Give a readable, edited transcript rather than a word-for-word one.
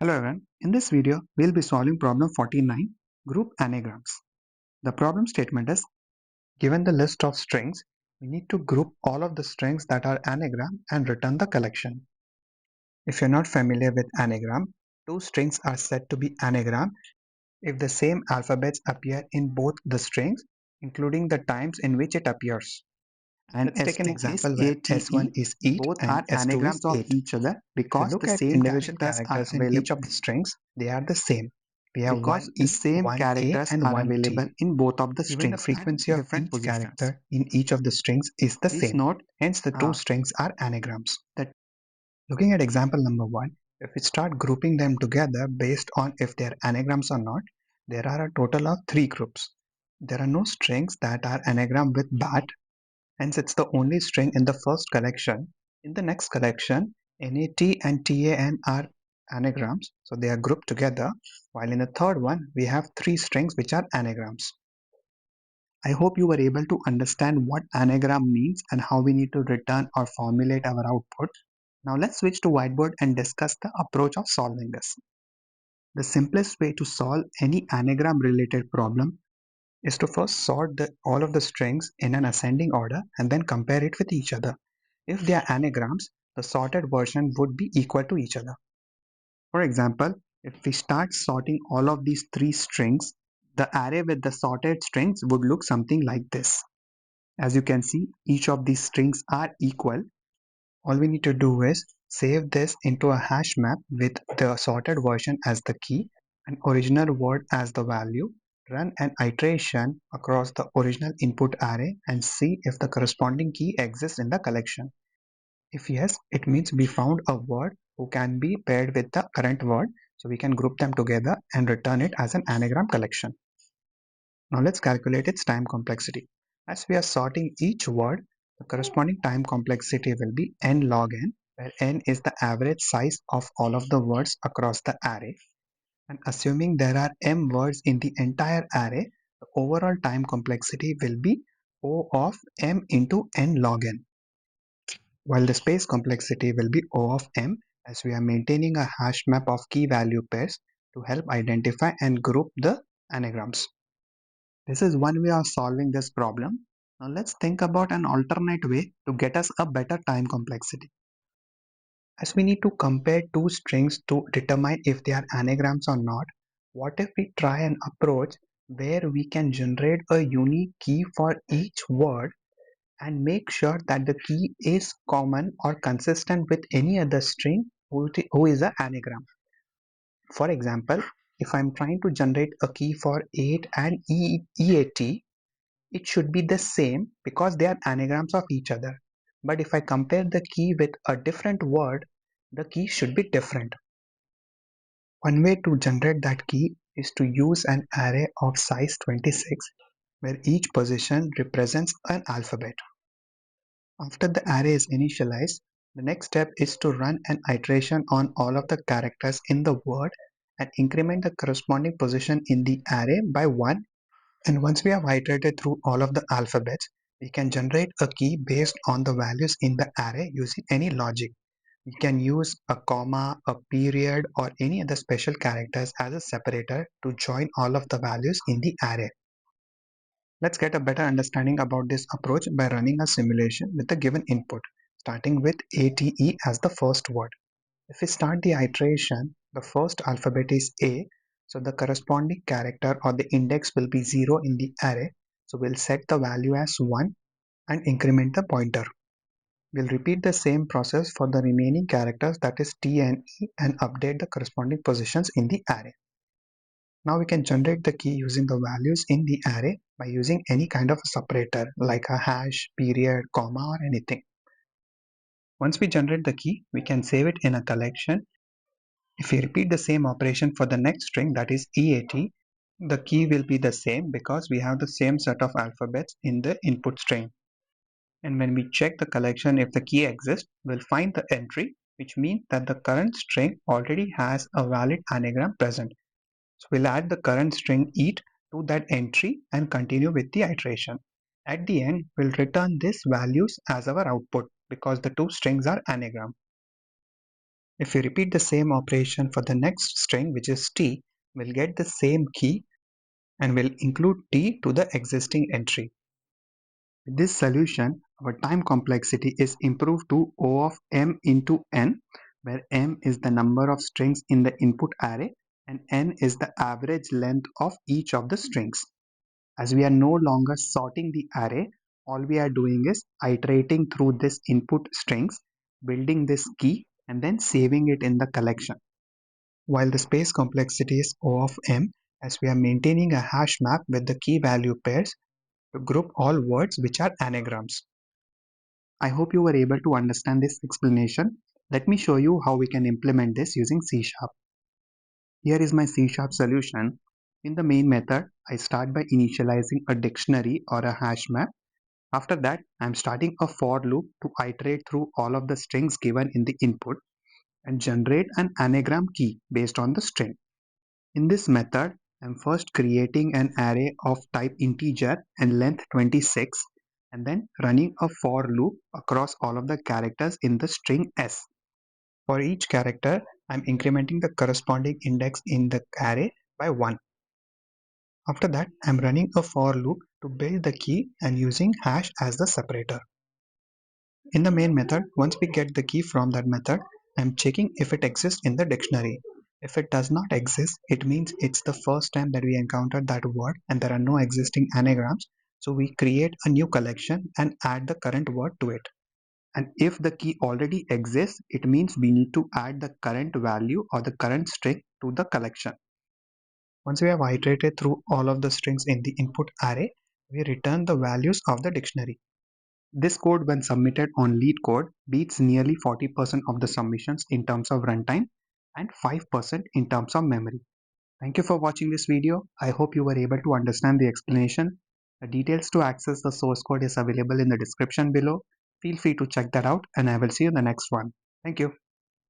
Hello everyone, in this video we'll be solving problem 49, group anagrams. The problem statement is, given the list of strings, we need to group all of the strings that are anagram and return the collection. If you're not familiar with anagram, two strings are said to be anagram if the same alphabets appear in both the strings, including the times in which it appears. And Let's take an S2 is example where ATE. S1 is eat Both and are S2 is anagrams of 8. each other If you because look the at same individual characters are characters in each available. of the strings, they are the same. We have Because one the E, same one A characters and are one available T. in both of the Even the strings at frequency of different each positions. character in each of the strings is the Please same. note Hence the two strings are anagrams. that Looking at example number 1, if we start grouping them together based on if they are anagrams or not, there are a total of 3 groups. There are no strings that are anagram with bat. Hence, it's the only string in the first collection. In the next collection, NAT and TAN are anagrams, so they are grouped together, while in the third one, we have 3 strings which are anagrams. I hope you were able to understand what anagram means and how we need to return or formulate our output. Now let's switch to whiteboard and discuss the approach of solving this. The simplest way to solve any anagram related problem is to first sort all of the strings in an ascending order and then compare it with each other. If they are anagrams, the sorted version would be equal to each other. For example, if we start sorting all of these 3 strings, the array with the sorted strings would look something like this. As you can see, each of these strings are equal. All we need to do is save this into a hash map with the sorted version as the key and original word as the value. Run an iteration across the original input array and see if the corresponding key exists in the collection. If yes, it means we found a word who can be paired with the current word, so we can group them together and return it as an anagram collection. Now let's calculate its time complexity. As we are sorting each word, the corresponding time complexity will be n log n, where n is the average size of all of the words across the array. And assuming there are m words in the entire array, the overall time complexity will be O of m into n log n, while the space complexity will be O of m, as we are maintaining a hash map of key value pairs to help identify and group the anagrams. This is one way of solving this problem. Now let's think about an alternate way to get us a better time complexity. As we need to compare two strings to determine if they are anagrams or not, what if we try an approach where we can generate a unique key for each word and make sure that the key is common or consistent with any other string who is an anagram. For example, if I'm trying to generate a key for 8 and EAT, it should be the same because they are anagrams of each other. But if I compare the key with a different word, the key should be different. One way to generate that key is to use an array of size 26 where each position represents an alphabet. After the array is initialized, the next step is to run an iteration on all of the characters in the word and increment the corresponding position in the array by 1. And once we have iterated through all of the alphabets, we can generate a key based on the values in the array using any logic. We can use a comma, a period, or any other special characters as a separator to join all of the values in the array. Let's get a better understanding about this approach by running a simulation with a given input, starting with ATE as the first word. If we start the iteration, the first alphabet is A, so the corresponding character or the index will be 0 in the array, so we'll set the value as 1 and increment the pointer. We'll repeat the same process for the remaining characters, that is T and E, and update the corresponding positions in the array. Now we can generate the key using the values in the array by using any kind of a separator like a hash, period, comma, or anything. Once we generate the key, we can save it in a collection. If we repeat the same operation for the next string, that is EAT, the key will be the same because we have the same set of alphabets in the input string. And when we check the collection if the key exists, we'll find the entry, which means that the current string already has a valid anagram present. So we'll add the current string eat to that entry and continue with the iteration. At the end, we'll return these values as our output because the two strings are anagram. If we repeat the same operation for the next string, which is t, we'll get the same key and we'll include t to the existing entry. With this solution, our time complexity is improved to O of m into n, where m is the number of strings in the input array and n is the average length of each of the strings. As we are no longer sorting the array, all we are doing is iterating through this input strings, building this key, and then saving it in the collection. While the space complexity is O of m, as we are maintaining a hash map with the key value pairs to group all words which are anagrams. I hope you were able to understand this explanation. Let me show you how we can implement this using C#. Here is my C# solution. In the main method, I start by initializing a dictionary or a hash map. After that, I am starting a for loop to iterate through all of the strings given in the input and generate an anagram key based on the string. In this method, I am first creating an array of type integer and length 26 and then running a for loop across all of the characters in the string s. For each character, I'm incrementing the corresponding index in the array by 1. After that, I'm running a for loop to build the key and using hash as the separator. In the main method, once we get the key from that method, I'm checking if it exists in the dictionary. If it does not exist, it means it's the first time that we encountered that word and there are no existing anagrams. So we create a new collection and add the current word to it. And if the key already exists, it means we need to add the current value or the current string to the collection. Once we have iterated through all of the strings in the input array, we return the values of the dictionary. This code, when submitted on LeetCode, beats nearly 40% of the submissions in terms of runtime and 5% in terms of memory. Thank you for watching this video. I hope you were able to understand the explanation. The details to access the source code is available in the description below. Feel free to check that out and I will see you in the next one. Thank you.